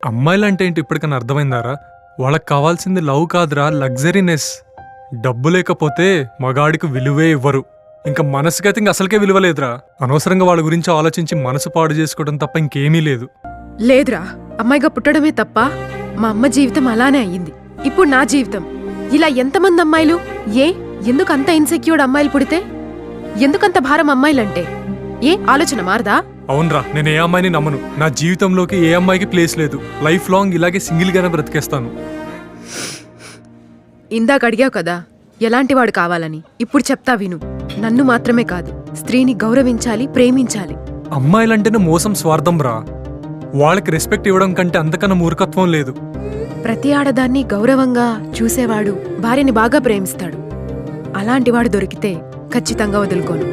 అమ్మాయిలంటే ఏంటి ఇప్పటికన్నా అర్థమైందారా? వాళ్ళకి కావాల్సింది లవ్ కాదురా, లగ్జరీనెస్. డబ్బు లేకపోతే మగాడికి విలువే ఇవ్వరు. ఇంకా మనసుకైతే ఇంక అసలుకే విలువ లేదురా. అనవసరంగా వాళ్ళ గురించి ఆలోచించి మనసు పాడు చేసుకోవడం తప్ప ఇంకేమీ లేదు. లేదురా, అమ్మాయిగా పుట్టడమే తప్ప మా అమ్మ జీవితం అలానే అయ్యింది. ఇప్పుడు నా జీవితం. ఇలా ఎంతమంది అమ్మాయిలు? ఎందుకు అంత ఇన్సెక్యూర్డ్ అమ్మాయిలు పుడితే? ఎందుకంత భారం అమ్మాయిలంటే? ఆలోచన మారదా? అవునరా, నేను ఏ అమ్మాయిని నమ్మను. నా జీవితంలోకి ఏ అమ్మాయికి ప్లేస్ లేదు. లైఫ్ లాంగ్ ఇలాగే సింగిల్ గానే బ్రతికేస్తాను. ఇందాక అడిగావు కదా ఎలాంటివాడు కావాలని. ఇప్పుడు చెప్తా విను. నన్ను మాత్రమే కాదు, స్త్రీని గౌరవించాలి, ప్రేమించాలి. అమ్మాయిలంటేనే మోసం, స్వార్థం రా. వాళ్ళకి రెస్పెక్ట్ ఇవ్వడం కంటే అంతకన్నా మూర్ఖత్వం లేదు. ప్రతి ఆడదాన్ని గౌరవంగా చూసేవాడు భార్యని బాగా ప్రేమిస్తాడు. అలాంటివాడు దొరికితే ఖచ్చితంగా వదులుకోను.